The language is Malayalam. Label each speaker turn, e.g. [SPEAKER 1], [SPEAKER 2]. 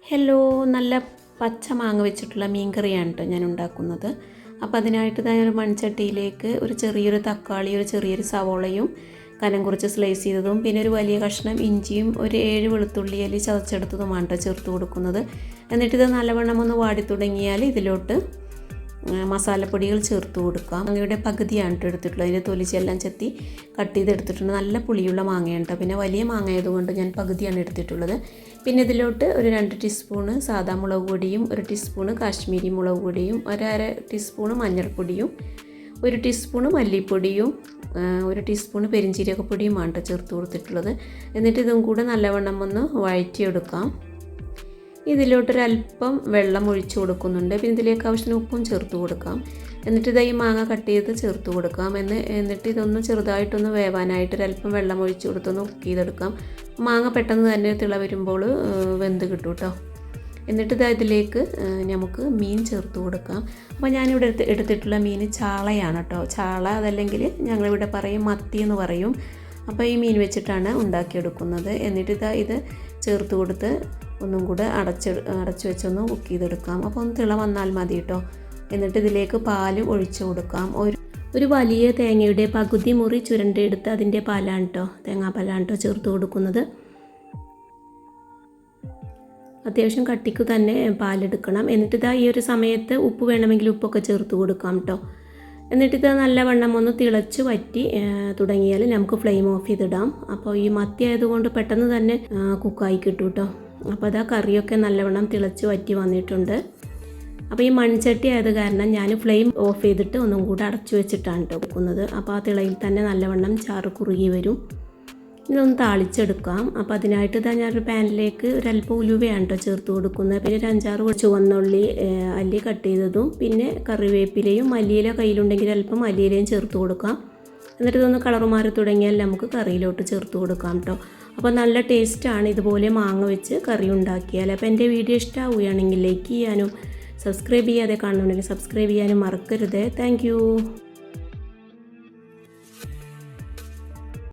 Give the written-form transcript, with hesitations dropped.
[SPEAKER 1] ഹലോ, നല്ല പച്ച മാങ്ങ വെച്ചിട്ടുള്ള മീൻ കറിയാണ് കേട്ടോ ഞാൻ ഉണ്ടാക്കുന്നത്. അപ്പോൾ അതിനായിട്ട് ഞാൻ ഒരു മൺചട്ടിയിലേക്ക് ഒരു ചെറിയൊരു തക്കാളി, ഒരു ചെറിയൊരു സവോളയും കനം കുറച്ച് സ്ലൈസ് ചെയ്തതും പിന്നെ ഒരു വലിയ കഷ്ണം ഇഞ്ചിയും ഒരു 7 വെളുത്തുള്ളി അല്ലി ചതച്ചെടുത്തതുമാണ് കേട്ടോ ചേർത്ത് കൊടുക്കുന്നത്. എന്നിട്ടിത് നല്ലവണ്ണം ഒന്ന് വാടി തുടങ്ങിയാൽ ഇതിലോട്ട് മസാലപ്പൊടികൾ ചേർത്ത് കൊടുക്കാം. മാങ്ങയുടെ പകുതിയാണ് കേട്ടോ എടുത്തിട്ടുള്ളത്. അതിൻ്റെ തൊലിച്ചെല്ലാം ചെത്തി കട്ട് ചെയ്തെടുത്തിട്ടുണ്ട്. നല്ല പുളിയുള്ള മാങ്ങയാണ് കേട്ടോ. പിന്നെ വലിയ മാങ്ങ ആയതുകൊണ്ട് ഞാൻ പകുതിയാണ് എടുത്തിട്ടുള്ളത്. പിന്നെ ഇതിലോട്ട് ഒരു 2 ടീസ്പൂണ് സാദാ മുളക് പൊടിയും 1 ടീസ്പൂണ് കാശ്മീരി മുളക് പൊടിയും 1/2 ടീസ്പൂണ് മഞ്ഞൾപ്പൊടിയും 1 ടീസ്പൂണ് മല്ലിപ്പൊടിയും 1 ടീസ്പൂണ് പെരിഞ്ചീരകപ്പൊടിയുമാണ് കേട്ടോ ചേർത്ത് കൊടുത്തിട്ടുള്ളത്. എന്നിട്ട് ഇതും കൂടെ നല്ലവണ്ണം ഒന്ന് വഴറ്റിയെടുക്കാം. ഇതിലോട്ടൊരല്പം വെള്ളം ഒഴിച്ച് കൊടുക്കുന്നുണ്ട്. പിന്നെ ഇതിലേക്ക് ആവശ്യത്തിന് ഉപ്പും ചേർത്ത് കൊടുക്കാം. എന്നിട്ട് ഈ മാങ്ങ കട്ട് ചെയ്ത് ചേർത്ത് കൊടുക്കാം. എന്നിട്ട് ഇതൊന്ന് ചെറുതായിട്ടൊന്ന് വേവാനായിട്ട് ഒരല്പം വെള്ളം ഒഴിച്ച് കൊടുത്തൊന്ന് കുക്ക് ചെയ്തെടുക്കാം. മാങ്ങ പെട്ടെന്ന് തന്നെ തിള വരുമ്പോൾ വെന്ത് കിട്ടും കേട്ടോ. എന്നിട്ട് ഇതിലേക്ക് നമുക്ക് മീൻ ചേർത്ത് കൊടുക്കാം. അപ്പോൾ ഞാനിവിടെ എടുത്തിട്ടുള്ള മീൻ ചാളയാണ് കേട്ടോ. ചാള അതല്ലെങ്കിൽ ഞങ്ങളിവിടെ പറയും മത്തി എന്ന് പറയും. അപ്പോൾ ഈ മീൻ വെച്ചിട്ടാണ് ഉണ്ടാക്കിയെടുക്കുന്നത്. എന്നിട്ട് ഇത് ചേർത്ത് കൊടുത്ത് ഒന്നും കൂടെ അടച്ച് വെച്ചൊന്ന് കുക്ക് ചെയ്തെടുക്കാം. അപ്പോൾ ഒന്ന് തിള വന്നാൽ മതി കേട്ടോ. എന്നിട്ട് ഇതിലേക്ക് പാല് ഒഴിച്ചു കൊടുക്കാം. ഒരു വലിയ തേങ്ങയുടെ പകുതി മുറി ചുരണ്ടെടുത്ത് അതിൻ്റെ പാലാണ് കേട്ടോ, തേങ്ങാപ്പാലാണ് കേട്ടോ ചേർത്ത് കൊടുക്കുന്നത്. അത്യാവശ്യം കട്ടിക്ക് തന്നെ പാലെടുക്കണം. എന്നിട്ട് ഈ ഒരു സമയത്ത് ഉപ്പ് വേണമെങ്കിൽ ഉപ്പൊക്കെ ചേർത്ത് കൊടുക്കാം കേട്ടോ. എന്നിട്ട് നല്ലവണ്ണം ഒന്ന് തിളച്ച് വറ്റി തുടങ്ങിയാൽ നമുക്ക് ഫ്ലെയിം ഓഫ് ചെയ്തിടാം. അപ്പോൾ ഈ മത്തി ആയതുകൊണ്ട് പെട്ടെന്ന് തന്നെ കുക്കായി കിട്ടും കേട്ടോ. അപ്പോൾ കറിയൊക്കെ നല്ലവണ്ണം തിളച്ച് വറ്റി വന്നിട്ടുണ്ട്. അപ്പോൾ ഈ മൺചട്ടി ആയത് കാരണം ഞാൻ ഫ്ലെയിം ഓഫ് ചെയ്തിട്ട് ഒന്നും കൂടെ അടച്ചു വെച്ചിട്ടാണ് കേട്ടോ വെക്കുന്നത്. അപ്പോൾ ആ തിളയിൽ തന്നെ നല്ലവണ്ണം ചാറ് കുറുകി വരും. ഇതൊന്ന് താളിച്ചെടുക്കാം. അപ്പോൾ അതിനായിട്ട് ഞാനൊരു പാനിലേക്ക് ഒരല്പം ഉലുവയാണ് കേട്ടോ ചേർത്ത് കൊടുക്കുന്നത്. പിന്നെ ഒരു 5-6 ചുവന്നുള്ളി അല്ലി കട്ട് ചെയ്തതും പിന്നെ കറിവേപ്പിലയും മല്ലിയില കയ്യിലുണ്ടെങ്കിൽ അല്പം മല്ലിയിലയും ചേർത്ത് കൊടുക്കാം. എന്നിട്ട് ഇതൊന്ന് കളർ മാറി തുടങ്ങിയാൽ നമുക്ക് കറിയിലോട്ട് ചേർത്ത് കൊടുക്കാം കേട്ടോ. അപ്പോൾ നല്ല ടേസ്റ്റാണ് ഇതുപോലെ മാങ്ങ വെച്ച് കറി ഉണ്ടാക്കിയാൽ. അപ്പോൾ എൻ്റെ വീഡിയോ ഇഷ്ടമാവുകയാണെങ്കിൽ ലൈക്ക് ചെയ്യാനും സബ്സ്ക്രൈബ് ചെയ്യാതെ കാണുന്നുണ്ടെങ്കിൽ സബ്സ്ക്രൈബ് ചെയ്യാനും മറക്കരുത്. താങ്ക്